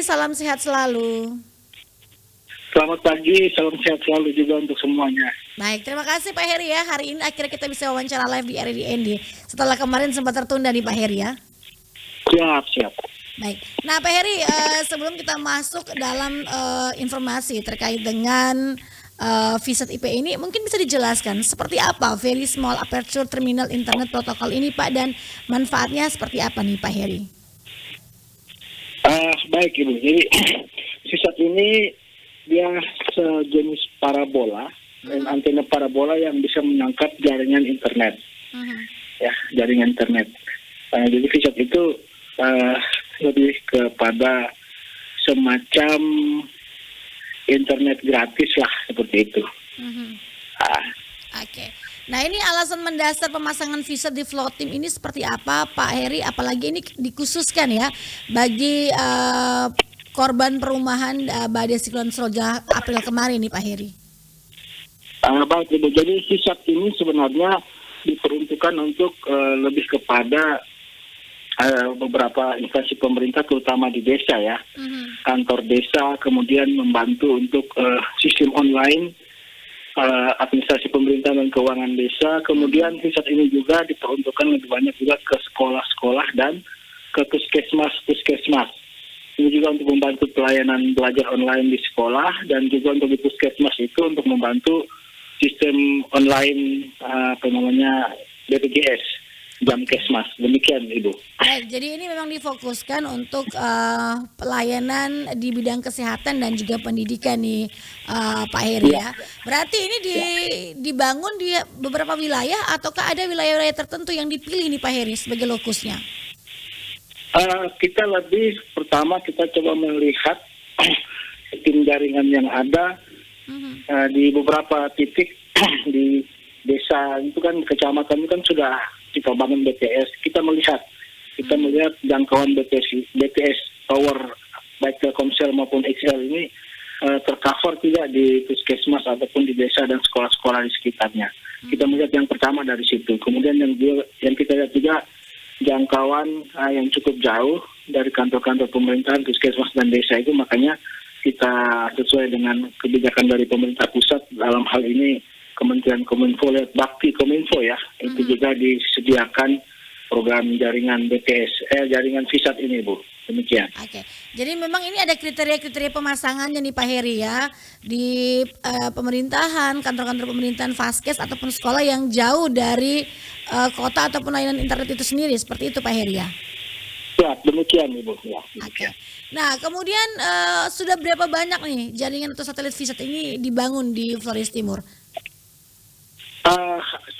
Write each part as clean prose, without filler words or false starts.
salam sehat selalu. Selamat pagi, salam sehat selalu juga untuk semuanya. Baik, terima kasih Pak Heri ya. Hari ini akhirnya kita bisa wawancara live di RRI setelah kemarin sempat tertunda nih Pak Heri ya. Siap. Baik, nah Pak Heri, sebelum kita masuk dalam informasi terkait dengan VISAT IP ini, mungkin bisa dijelaskan seperti apa Very Small Aperture Terminal Internet Protocol ini Pak, dan manfaatnya seperti apa nih Pak Heri? Baik Ibu, jadi VISAT ini dia sejenis parabola dan antena parabola yang bisa menangkap jaringan internet. Ya, jaringan internet. Jadi VISAT itu lebih kepada semacam internet gratis lah, seperti itu. Oke. Nah, ini alasan mendasar pemasangan VISAT di Floatim ini seperti apa Pak Heri? Apalagi ini dikhususkan ya bagi korban perumahan badai siklon Seroja April kemarin nih Pak Heri. Baik, jadi VISAT ini sebenarnya diperuntukkan untuk lebih kepada beberapa instansi pemerintah, terutama di desa ya, kantor desa, kemudian membantu untuk sistem online, administrasi pemerintah dan keuangan desa. Kemudian VISAT ini juga diperuntukkan lebih banyak juga ke sekolah-sekolah dan ke puskesmas. Ini juga untuk membantu pelayanan belajar online di sekolah, dan juga untuk di puskesmas itu untuk membantu sistem online BPJS, Jamkesmas. Demikian Ibu. Baik, jadi ini memang difokuskan untuk pelayanan di bidang kesehatan dan juga pendidikan nih Pak Heri ya. Berarti ini dibangun di beberapa wilayah, ataukah ada wilayah-wilayah tertentu yang dipilih nih Pak Heri sebagai lokusnya? Kita pertama kita coba melihat tim jaringan yang ada di beberapa titik di desa itu kan, kecamatan itu kan sudah kita bangun BTS. Kita melihat jangkauan BTS tower baik Telkomsel maupun XL ini tercover tidak di puskesmas ataupun di desa dan sekolah-sekolah di sekitarnya. Kita melihat yang pertama dari situ. Kemudian yang kita lihat juga jangkauan yang cukup jauh dari kantor-kantor pemerintahan, puskesmas dan desa itu, makanya kita sesuai dengan kebijakan dari pemerintah pusat dalam hal ini Kementerian Kominfo lewat Bakti Kominfo ya, itu juga disediakan program jaringan jaringan VISAT ini Bu. Demikian. Oke, jadi memang ini ada kriteria-kriteria pemasangannya nih Pak Heri ya, di pemerintahan, kantor-kantor pemerintahan, vaskes ataupun sekolah yang jauh dari kota ataupun layanan internet itu sendiri, seperti itu Pak Heri ya? Ya, demikian Ibu. Ya, Oke. Nah, kemudian sudah berapa banyak nih jaringan atau satelit VISAT ini dibangun di Flores Timur?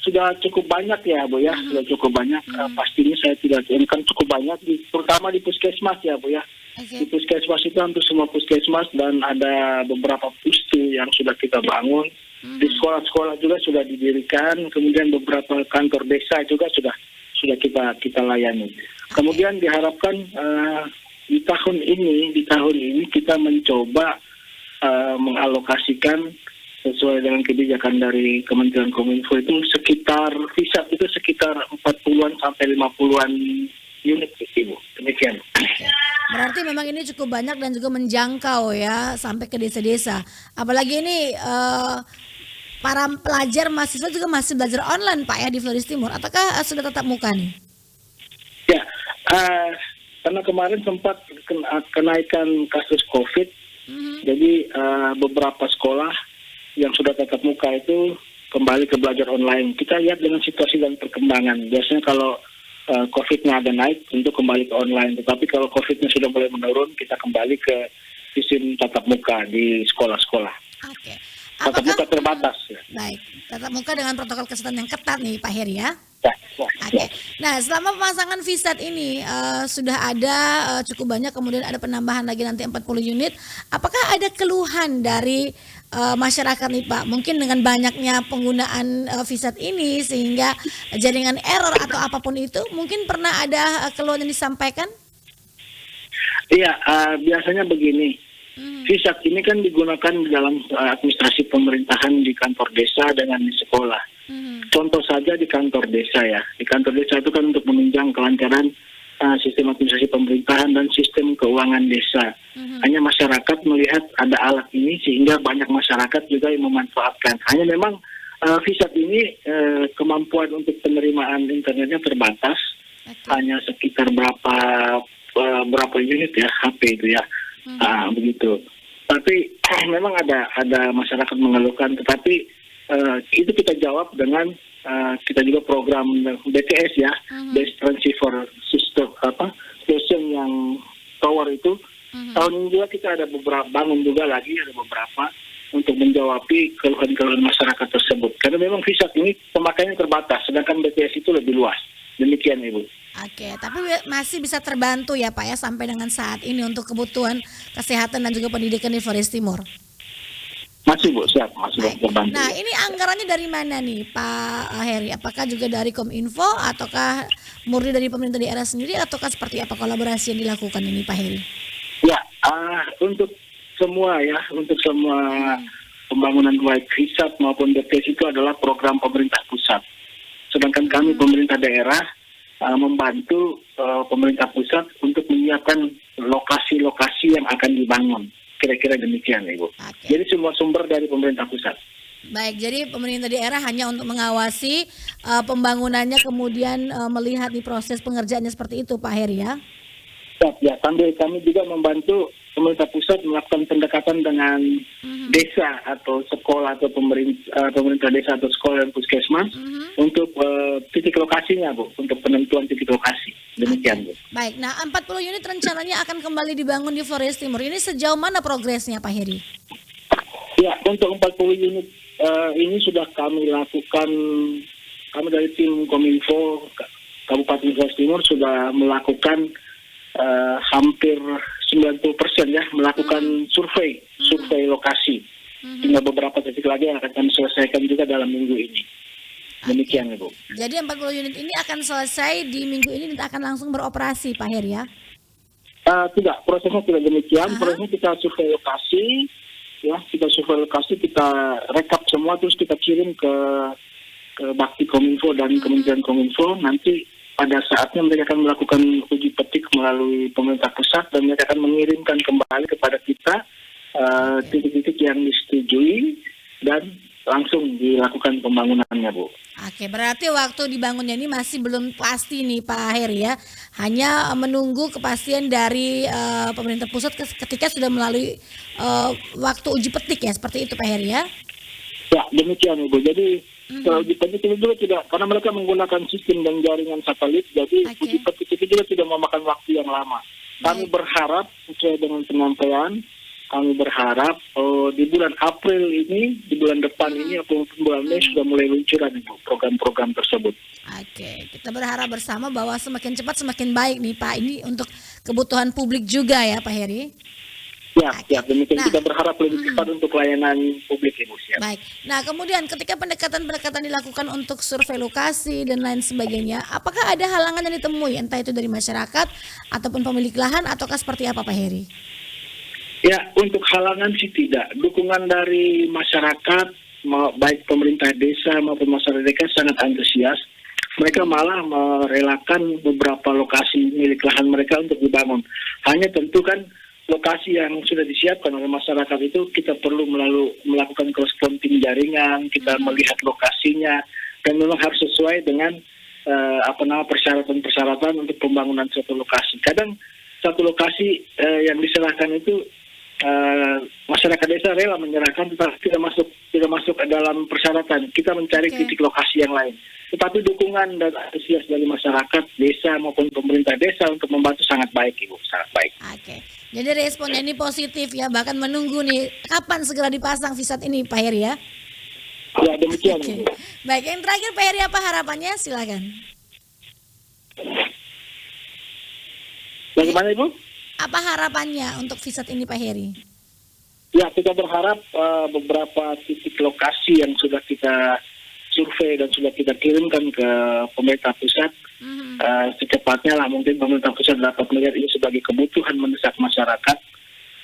Sudah cukup banyak ya Bu ya, sudah cukup banyak. Pastinya saya tidak kan cukup banyak, terutama di puskesmas ya Bu ya. Di puskesmas itu hampir semua puskesmas, dan ada beberapa pustu yang sudah kita bangun. Di sekolah-sekolah juga sudah didirikan, kemudian beberapa kantor desa juga sudah kita layani. Kemudian diharapkan di tahun ini kita mencoba mengalokasikan sesuai dengan kebijakan dari Kementerian Kominfo itu sekitar VISAT itu sekitar 40-an sampai 50-an unit Ibu. Demikian. Berarti memang ini cukup banyak dan juga menjangkau ya sampai ke desa-desa. Apalagi ini para pelajar mahasiswa juga masih belajar online Pak ya di Flores Timur, ataukah sudah tatap muka nih? Ya, karena kemarin sempat kenaikan kasus COVID, jadi beberapa sekolah yang sudah tatap muka itu kembali ke belajar online. Kita lihat dengan situasi dan perkembangan. Biasanya kalau COVID-nya ada naik, untuk kembali ke online. Tetapi kalau COVID-nya sudah mulai menurun, kita kembali ke sistem tatap muka di sekolah-sekolah. Oke. Tatap muka terbatas. Baik, tatap muka dengan protokol kesehatan yang ketat nih Pak Heri ya. Oke. Nah, selama pemasangan VISAT ini sudah ada cukup banyak, kemudian ada penambahan lagi nanti 40 unit. Apakah ada keluhan dari masyarakat nih Pak? Mungkin dengan banyaknya penggunaan VISAT ini sehingga jaringan error atau apapun itu, mungkin pernah ada keluhan yang disampaikan? Iya, biasanya begini. VISAT ini kan digunakan dalam administrasi pemerintahan di kantor desa dengan di sekolah. Contoh saja di kantor desa ya. Di kantor desa itu kan untuk menunjang kelancaran sistem administrasi pemerintahan dan sistem keuangan desa. Hanya masyarakat melihat ada alat ini sehingga banyak masyarakat juga yang memanfaatkan. Hanya memang VSAT ini kemampuan untuk penerimaan internetnya terbatas, hanya sekitar berapa unit ya HP itu ya, begitu. Tapi memang ada masyarakat mengeluhkan, tetapi itu kita jawab dengan kita juga program BTS ya, Base Transceiver System station yang tower itu. Tahun ini juga kita ada beberapa bangun juga lagi, ada beberapa untuk menjawabi keluhan-keluhan masyarakat tersebut. Karena memang VSAT ini pemakaiannya terbatas, sedangkan BTS itu lebih luas. Demikian Ibu. Oke, tapi masih bisa terbantu ya Pak ya sampai dengan saat ini untuk kebutuhan kesehatan dan juga pendidikan di Flores Timur. Masih Bu, siap, masih terbantu. Nah, ini anggarannya dari mana nih Pak Heri? Apakah juga dari Kominfo ataukah murni dari pemerintah daerah sendiri ataukah seperti apa kolaborasi yang dilakukan ini Pak Heri? Ya, untuk semua pembangunan baik VSAT maupun BTS itu adalah program pemerintah pusat. Sedangkan kami pemerintah daerah membantu pemerintah pusat untuk menyiapkan lokasi-lokasi yang akan dibangun. Kira-kira demikian Ibu. Jadi semua sumber dari pemerintah pusat. Baik, jadi pemerintah daerah hanya untuk mengawasi pembangunannya kemudian melihat di proses pengerjaannya seperti itu Pak Heri ya? Ya, sambil kami juga membantu pemerintah pusat melakukan pendekatan dengan desa atau sekolah atau pemerintah desa atau sekolah dan puskesmas untuk titik lokasinya Bu, untuk penentuan titik lokasi. Demikian Bu. Baik, nah 40 unit rencananya akan kembali dibangun di Flores Timur. Ini sejauh mana progresnya Pak Heri? Ya, untuk 40 unit ini sudah kami lakukan, kami dari tim Kominfo Kabupaten Flores Timur sudah melakukan hampir 90% ya, melakukan survei lokasi. Tinggal beberapa titik lagi yang akan kami selesaikan juga dalam minggu ini. Demikian Ibu. Jadi 40 unit ini akan selesai di minggu ini dan akan langsung beroperasi Pak Heri ya? Tidak, prosesnya tidak demikian. Prosesnya kita survei lokasi, ya, kita rekap semua terus kita kirim ke Bakti Kominfo dan Kementerian Kominfo. Nanti pada saatnya mereka akan melakukan uji petik melalui pemerintah pusat dan mereka akan mengirimkan kembali kepada kita titik-titik yang disetujui dan langsung dilakukan pembangunannya Bu. Oke, berarti waktu dibangunnya ini masih belum pasti nih Pak Heri ya. Hanya menunggu kepastian dari pemerintah pusat ketika sudah melalui waktu uji petik ya, seperti itu Pak Heri ya? Ya, demikian Ibu. Jadi uji petik itu juga tidak, karena mereka menggunakan sistem dan jaringan satelit, jadi uji petik itu juga tidak memakan waktu yang lama. Kami berharap sesuai dengan penyampaian, kami berharap di bulan April ini, di bulan depan ini ataupun bulan Mei sudah mulai luncuran Ibu program-program tersebut. Oke, kita berharap bersama bahwa semakin cepat semakin baik nih Pak. Ini untuk kebutuhan publik juga ya Pak Heri. Ya, demikian kita berharap lebih cepat untuk layanan publik Ibu. Siap. Baik. Nah, kemudian ketika pendekatan-pendekatan dilakukan untuk survei lokasi dan lain sebagainya, apakah ada halangan yang ditemui entah itu dari masyarakat ataupun pemilik lahan ataukah seperti apa Pak Heri? Ya, untuk halangan sih tidak. Dukungan dari masyarakat, baik pemerintah desa maupun masyarakat desa sangat antusias. Mereka malah merelakan beberapa lokasi milik lahan mereka untuk dibangun. Hanya tentu kan lokasi yang sudah disiapkan oleh masyarakat itu kita perlu melakukan cross-pointing jaringan, kita melihat lokasinya, dan memang harus sesuai dengan persyaratan-persyaratan untuk pembangunan suatu lokasi. Kadang satu lokasi yang diserahkan itu masyarakat desa rela menyerahkan, tetapi tidak masuk ke dalam persyaratan. Kita mencari titik lokasi yang lain. Tetapi dukungan dan antusias dari masyarakat desa maupun pemerintah desa untuk membantu sangat baik Ibu, sangat baik. Oke. Jadi responnya ini positif ya, bahkan menunggu nih kapan segera dipasang VSAT ini Pak Heri ya? Ya, demikian. Oke. Baik, yang terakhir Pak Heri apa harapannya? Silakan. Bagaimana Ibu? Apa harapannya untuk VSAT ini Pak Heri? Ya, kita berharap beberapa titik lokasi yang sudah kita survei dan sudah kita kirimkan ke pemerintah pusat, secepatnya lah mungkin pemerintah pusat dapat melihat ini sebagai kebutuhan mendesak masyarakat,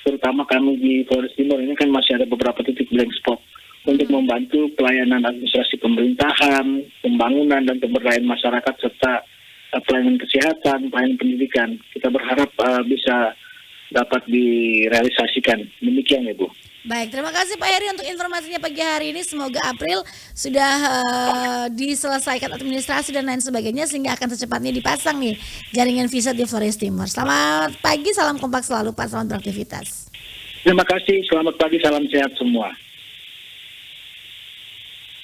terutama kami di Flores Timur ini kan masih ada beberapa titik blank spot untuk membantu pelayanan administrasi pemerintahan, pembangunan dan pemberdayaan masyarakat serta pelayanan kesehatan, pelayanan pendidikan. Kita berharap bisa dapat direalisasikan. Demikian ya Bu. Baik, terima kasih Pak Heri untuk informasinya pagi hari ini. Semoga April sudah diselesaikan administrasi dan lain sebagainya sehingga akan secepatnya dipasang nih jaringan visa di Flores Timur. Selamat pagi, salam kompak selalu Pak, selamat beraktivitas. Terima kasih, selamat pagi, salam sehat semua.